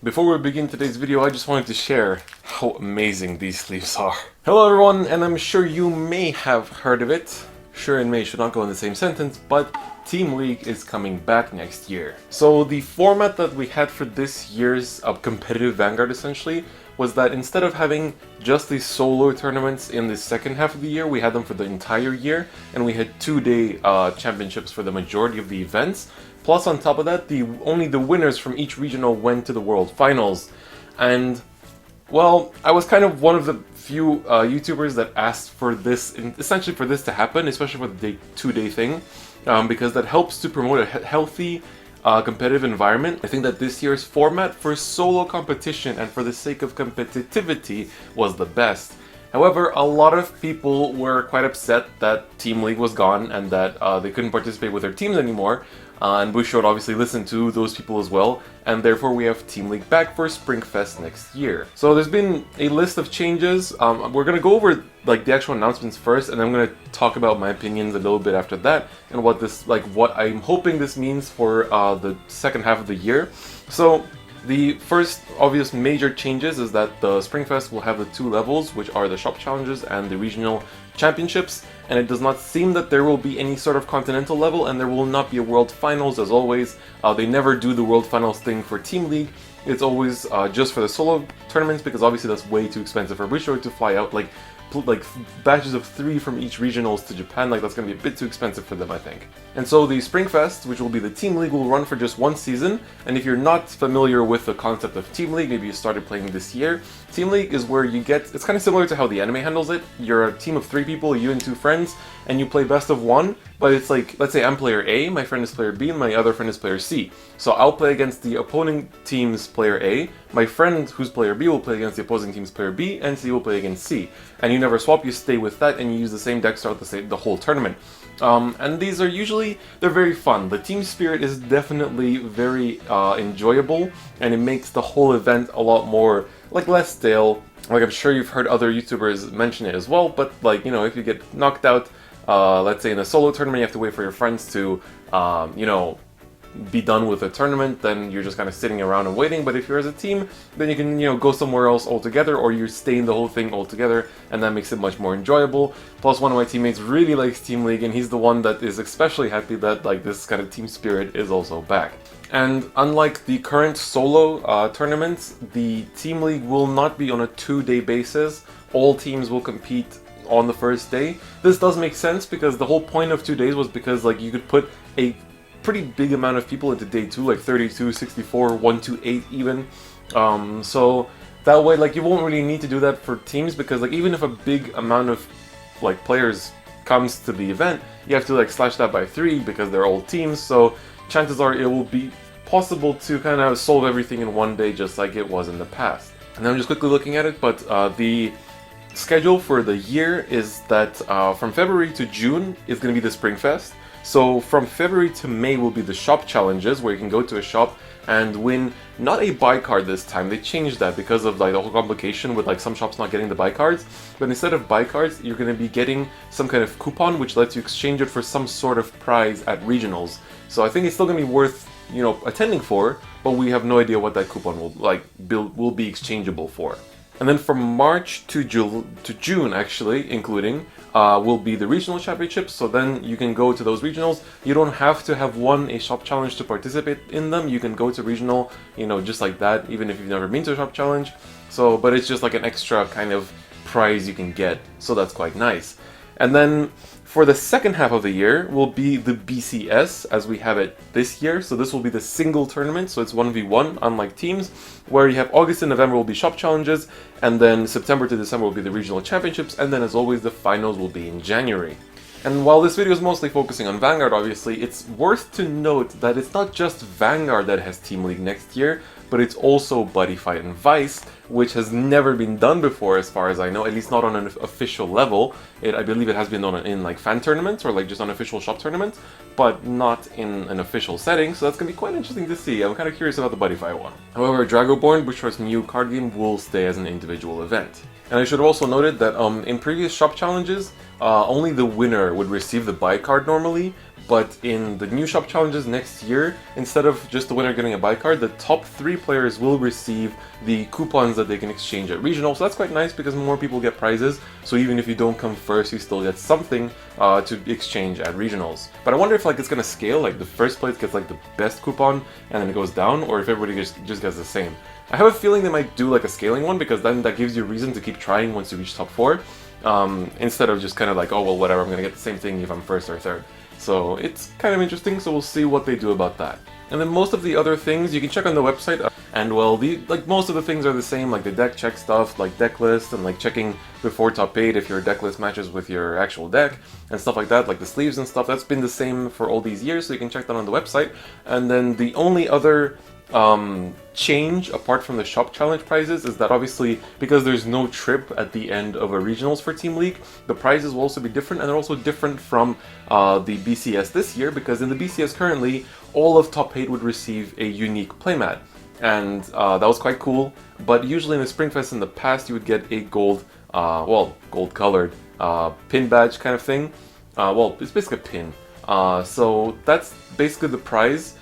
Before we begin today's video, I just wanted to share how amazing these sleeves are. Hello everyone, and I'm sure you may have heard of it. Sure and may should not go in the same sentence, but Team League is coming back next year. So the format that we had for this year's competitive Vanguard essentially was that instead of having just these solo tournaments in the second half of the year, we had them for the entire year, and we had 2-day championships for the majority of the events. Plus, on top of that, only the winners from each regional went to the World Finals. And, well, I was kind of one of the few YouTubers that asked for this, essentially for this to happen, especially for the 2-day thing, because that helps to promote a healthy, competitive environment. I think that this year's format for solo competition and for the sake of competitivity was the best. However, a lot of people were quite upset that Team League was gone and that they couldn't participate with their teams anymore. And Bushiroad obviously listened to those people as well, and therefore we have Team League back for Springfest next year. So there's been a list of changes. We're gonna go over like the actual announcements first, and I'm gonna talk about my opinions a little bit after that, and what I'm hoping this means for the second half of the year. So the first obvious major changes is that the Springfest will have the 2 levels, which are the shop challenges and the regional championships, and it does not seem that there will be any sort of continental level, and there will not be a world finals as always. They never do the world finals thing for Team League. It's always just for the solo tournaments, because obviously that's way too expensive for Bushiroad to fly out like batches of 3 from each regionals to Japan. Like, that's going to be a bit too expensive for them, I think. And so the Springfest, which will be the Team League, will run for just 1 season. And if you're not familiar with the concept of Team League, maybe you started playing this year, Team League is where you get, it's kind of similar to how the anime handles it. You're a team of 3 people, you and 2 friends, and you play best of 1, but it's like, let's say I'm player A, my friend is player B, and my other friend is player C. So I'll play against the opposing team's player A, my friend who's player B will play against the opposing team's player B, and C will play against C. And you never swap, you stay with that, and you use the same deck throughout the whole tournament. And these are usually, they're very fun. The team spirit is definitely very enjoyable, and it makes the whole event a lot more, like, less stale. Like, I'm sure you've heard other YouTubers mention it as well, but, like, you know, if you get knocked out, let's say in a solo tournament, you have to wait for your friends to, you know, be done with the tournament, then you're just kind of sitting around and waiting. But if you're as a team, then you can, you know, go somewhere else altogether, or you stay in the whole thing altogether, and that makes it much more enjoyable. Plus, one of my teammates really likes Team League, and he's the one that is especially happy that, like, this kind of team spirit is also back. And unlike the current solo tournaments, the Team League will not be on a 2-day basis. All teams will compete on the first day. This does make sense, because the whole point of 2 days was because, like, you could put a pretty big amount of people into day 2, like 32, 64, 128 even. So that way, like, you won't really need to do that for teams, because, like, even if a big amount of, like, players comes to the event, you have to, like, slash that by 3 because they're all teams. So chances are it will be possible to kind of solve everything in 1 day, just like it was in the past. And I'm just quickly looking at it, but the schedule for the year is that from February to June is going to be the Springfest. So from February to May will be the shop challenges, where you can go to a shop and win not a buy card this time. They changed that because of, like, the whole complication with, like, some shops not getting the buy cards. But instead of buy cards, you're going to be getting some kind of coupon which lets you exchange it for some sort of prize at regionals. So I think it's still going to be worth, you know, attending for, but we have no idea what that coupon will be exchangeable for. And then from March to June, actually, including, will be the regional championships. So then you can go to those regionals. You don't have to have won a shop challenge to participate in them. You can go to regional, you know, just like that, even if you've never been to a shop challenge. So, but it's just like an extra kind of prize you can get. So that's quite nice. And then for the second half of the year will be the BCS as we have it this year. So this will be the single tournament, so it's 1v1 unlike teams, where you have August and November will be shop challenges, and then September to December will be the regional championships, and then as always the finals will be in January. And while this video is mostly focusing on Vanguard, obviously, it's worth to note that it's not just Vanguard that has Team League next year, but it's also Buddyfight and Weiss, which has never been done before as far as I know, at least not on an official level. I believe it has been done in like fan tournaments or like just unofficial shop tournaments, but not in an official setting, so that's going to be quite interesting to see. I'm kind of curious about the Buddyfight one. However, Dragonborn, Bushiroad's new card game, will stay as an individual event. And I should have also noted that in previous shop challenges, only the winner would receive the buy card normally, But in the new shop challenges next year, instead of just the winner getting a buy card, the top 3 players will receive the coupons that they can exchange at regional. So that's quite nice because more people get prizes. So even if you don't come first, you still get something to exchange at regionals. But I wonder if like it's gonna scale, like the first place gets like the best coupon and then it goes down, or if everybody just gets the same. I have a feeling they might do like a scaling one, because then that gives you a reason to keep trying once you reach top 4, instead of just kind of like, oh well, whatever, I'm gonna get the same thing if I'm first or third. So it's kind of interesting, so we'll see what they do about that. And then most of the other things you can check on the website, and well, like most of the things are the same, like the deck check stuff, like deck list, and like checking before top 8 if your deck list matches with your actual deck, and stuff like that, like the sleeves and stuff. That's been the same for all these years, so you can check that on the website. And then the only other change apart from the shop challenge prizes is that obviously because there's no trip at the end of a regionals for Team League, the prizes will also be different, and they're also different from the BCS this year, because in the BCS currently all of top 8 would receive a unique playmat, and that was quite cool. But usually in the Springfest in the past you would get a gold, well, gold colored pin badge kind of thing. Well, it's basically a pin. So that's basically the prize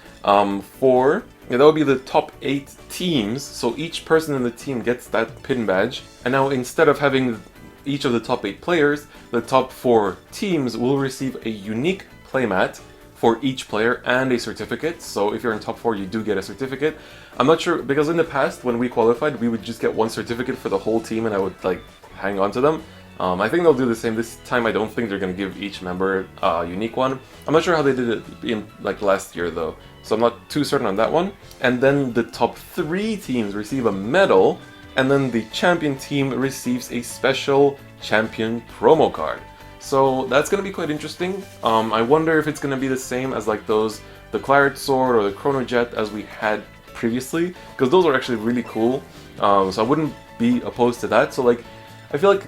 for. Yeah, that would be the top 8 teams, so each person in the team gets that pin badge. And now instead of having each of the top 8 players, the top 4 teams will receive a unique playmat for each player and a certificate. So if you're in top 4, you do get a certificate. I'm not sure, because in the past when we qualified, we would just get one certificate for the whole team and I would like hang on to them. I think they'll do the same this time. I don't think they're going to give each member a unique one. I'm not sure how they did it in like last year though, so I'm not too certain on that one. And then the top 3 teams receive a medal, and then the champion team receives a special champion promo card. So that's going to be quite interesting. I wonder if it's going to be the same as like those, the Claret Sword or the Chrono Jet as we had previously, because those are actually really cool. So I wouldn't be opposed to that. So like, I feel like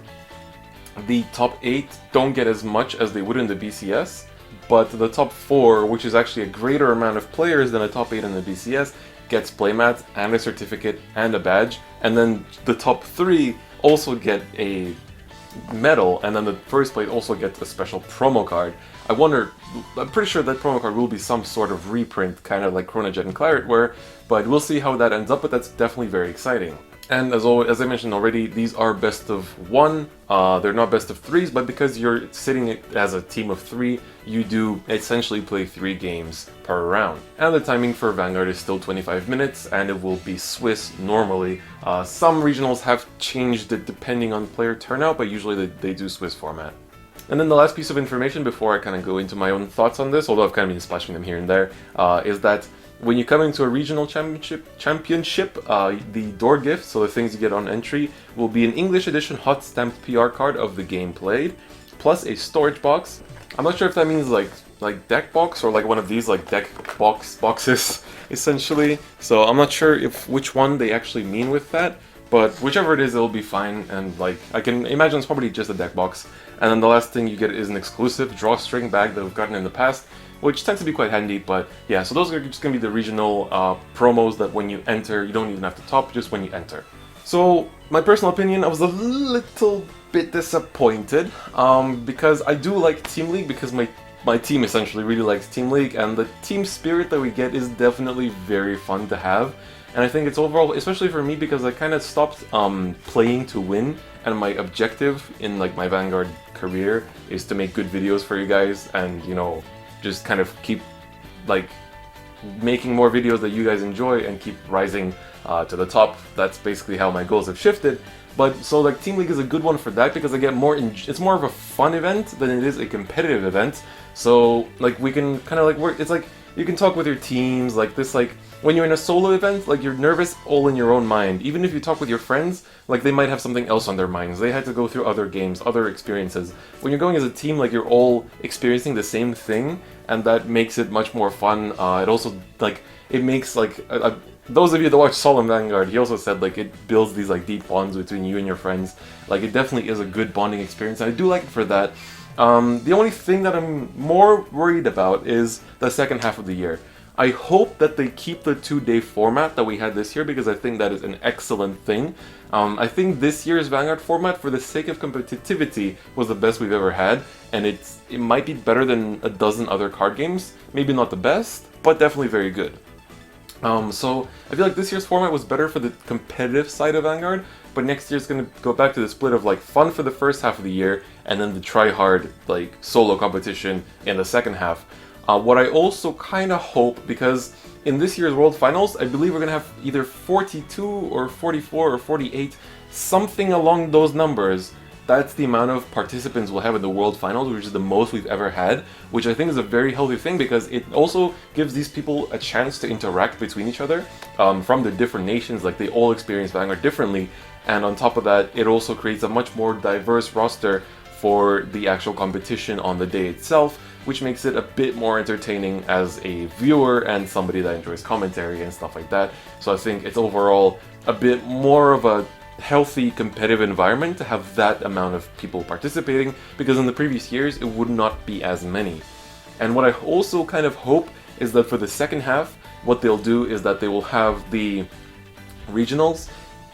the top 8 don't get as much as they would in the BCS, but the top 4, which is actually a greater amount of players than a top 8 in the BCS, gets playmats and a certificate and a badge, and then the top 3 also get a medal, and then the first place also gets a special promo card. I wonder, I'm pretty sure that promo card will be some sort of reprint, kind of like Chronojet and Claret were, but we'll see how that ends up, but that's definitely very exciting. And as always, as I mentioned already, these are best of 1, they're not best of 3s, but because you're sitting as a team of 3, you do essentially play 3 games per round. And the timing for Vanguard is still 25 minutes, and it will be Swiss normally. Some regionals have changed it depending on player turnout, but usually they do Swiss format. And then the last piece of information before I kind of go into my own thoughts on this, although I've kind of been splashing them here and there, is that when you come into a regional championship, the door gift, so the things you get on entry, will be an English edition hot stamped PR card of the game played, plus a storage box. I'm not sure if that means like deck box or like one of these like deck boxes, essentially. So I'm not sure if which one they actually mean with that, but whichever it is, it'll be fine. And like I can imagine it's probably just a deck box. And then the last thing you get is an exclusive drawstring bag that we've gotten in the past, which tends to be quite handy. But yeah, so those are just going to be the regional promos that when you enter, you don't even have to top, just when you enter. So my personal opinion, I was a little bit disappointed because I do like Team League, because my team essentially really likes Team League, and the team spirit that we get is definitely very fun to have. And I think it's overall, especially for me, because I kind of stopped playing to win, and my objective in like my Vanguard career is to make good videos for you guys, and you know, just kind of keep like making more videos that you guys enjoy and keep rising to the top. That's basically how my goals have shifted. But so like Team League is a good one for that, because I get more it's more of a fun event than it is a competitive event. So like we can kind of like work, it's like you can talk with your teams like this, like when you're in a solo event, like you're nervous all in your own mind. Even if you talk with your friends, like they might have something else on their minds. They had to go through other games, other experiences. When you're going as a team, like you're all experiencing the same thing, and that makes it much more fun. It also like it makes like those of you that watch Solemn Vanguard, he also said like it builds these like deep bonds between you and your friends. Like it definitely is a good bonding experience, and I do like it for that. The only thing that I'm more worried about is the second half of the year. I hope that they keep the 2-day format that we had this year, because I think that is an excellent thing. I think this year's Vanguard format, for the sake of competitivity, was the best we've ever had, and it might be better than a dozen other card games. Maybe not the best, but definitely very good. So I feel like this year's format was better for the competitive side of Vanguard, but next year's going to go back to the split of like fun for the first half of the year, and then the try-hard like solo competition in the second half. What I also kind of hope, because in this year's World Finals, I believe we're going to have either 42 or 44 or 48, something along those numbers. That's the amount of participants we'll have in the World Finals, which is the most we've ever had, which I think is a very healthy thing, because it also gives these people a chance to interact between each other from the different nations. Like, they all experience Vanguard differently, and on top of that, it also creates a much more diverse roster for the actual competition on the day itself, which makes it a bit more entertaining as a viewer and somebody that enjoys commentary and stuff like that. So I think it's overall a bit more of a healthy competitive environment to have that amount of people participating, because in the previous years it would not be as many. And what I also kind of hope is that for the second half, what they'll do is that they will have the regionals.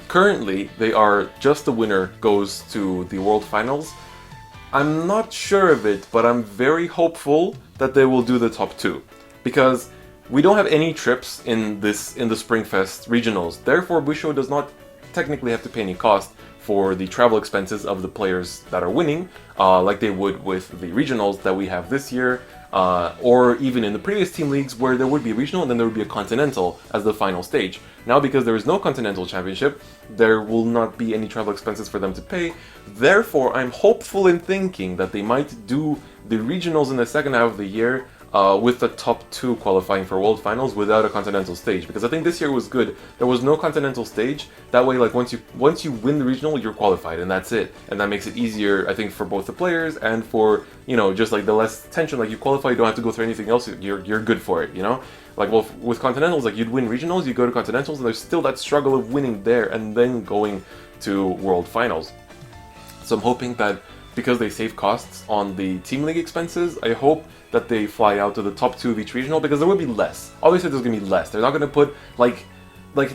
Currently, they are just the winner goes to the World Finals. I'm not sure of it, but I'm very hopeful that they will do the top two, because we don't have any trips in the Springfest regionals. Therefore, Bushiroad does not technically have to pay any cost for the travel expenses of the players that are winning, like they would with the regionals that we have this year, or even in the previous team leagues where there would be a regional and then there would be a continental as the final stage. Now, because there is no continental championship, there will not be any travel expenses for them to pay. Therefore, I'm hopeful in thinking that they might do the regionals in the second half of the year with the top two qualifying for World Finals without a continental stage, because I think this year was good. There was no continental stage. That way, like, once you win the regional, you're qualified, and that's it. And that makes it easier, I think, for both the players and for, you know, just like the less tension. Like, you qualify, you don't have to go through anything else. You're good for it, you know. Like, well, with continentals, like, you'd win regionals, you go to continentals, and there's still that struggle of winning there and then going to World Finals. So I'm hoping that because they save costs on the team league expenses, I hope that they fly out to the top two of each regional, because there will be less. Obviously, there's going to be less. They're not going to put, like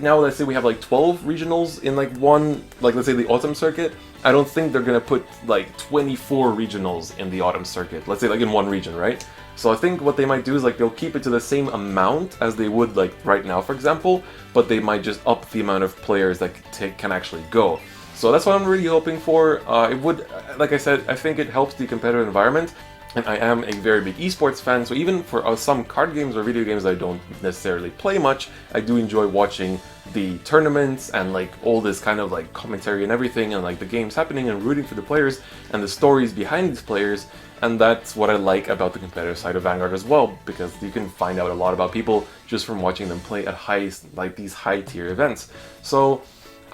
now, let's say we have like 12 regionals in like one, like let's say the autumn circuit. I don't think they're going to put like 24 regionals in the autumn circuit. Let's say like in one region, right? So I think what they might do is like they'll keep it to the same amount as they would like right now, for example, but they might just up the amount of players that can actually go. So that's what I'm really hoping for. It would, like I said, I think it helps the competitive environment. And I am a very big esports fan, so even for some card games or video games I don't necessarily play much, I do enjoy watching the tournaments and like all this kind of like commentary and everything, and like the games happening and rooting for the players and the stories behind these players. And that's what I like about the competitive side of Vanguard as well, because you can find out a lot about people just from watching them play at these high tier events. So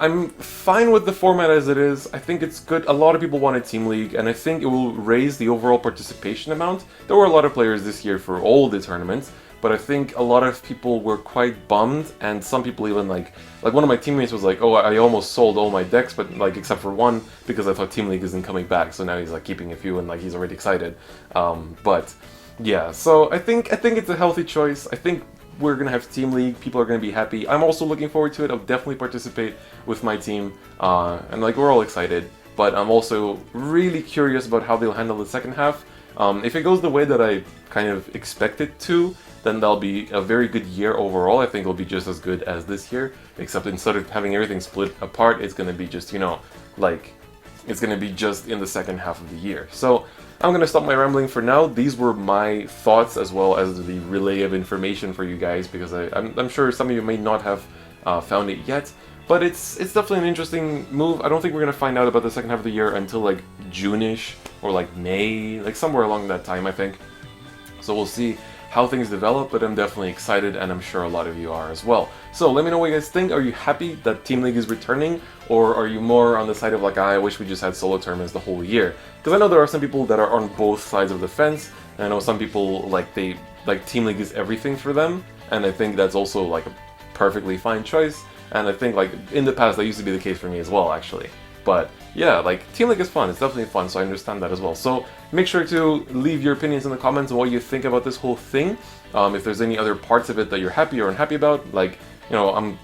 I'm fine with the format as it is. I think it's good. A lot of people wanted Team League, and I think it will raise the overall participation amount. There were a lot of players this year for all the tournaments, but I think a lot of people were quite bummed, and some people even like one of my teammates was like, oh, I almost sold all my decks, but like except for one, because I thought Team League isn't coming back, so now he's like keeping a few and like he's already excited. But yeah, so I think it's a healthy choice. I think we're going to have Team League, people are going to be happy. I'm also looking forward to it. I'll definitely participate with my team, and like we're all excited, but I'm also really curious about how they'll handle the second half. If it goes the way that I kind of expect it to, then that'll be a very good year overall. I think it'll be just as good as this year, except instead of having everything split apart, it's going to be just, you know, like, it's going to be just in the second half of the year. So I'm going to stop my rambling for now. These were my thoughts as well as the relay of information for you guys, because I'm sure some of you may not have found it yet, but it's definitely an interesting move. I don't think we're going to find out about the second half of the year until like June-ish or like May, like somewhere along that time, I think. So we'll see how things develop, but I'm definitely excited, and I'm sure a lot of you are as well. So let me know what you guys think. Are you happy that Team League is returning, or are you more on the side of like, I wish we just had solo tournaments the whole year? Because I know there are some people that are on both sides of the fence, and I know some people like Team League is everything for them, and I think that's also like a perfectly fine choice, and I think like in the past that used to be the case for me as well, actually. But yeah, like, Team League is fun, it's definitely fun, so I understand that as well. So make sure to leave your opinions in the comments on what you think about this whole thing. If there's any other parts of it that you're happy or unhappy about, like, you know, I'm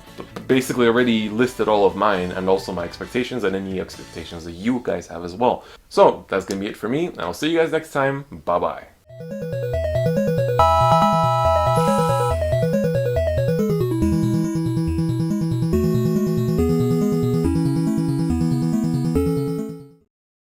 basically already listed all of mine and also my expectations and any expectations that you guys have as well. So that's gonna be it for me, and I'll see you guys next time. Bye bye.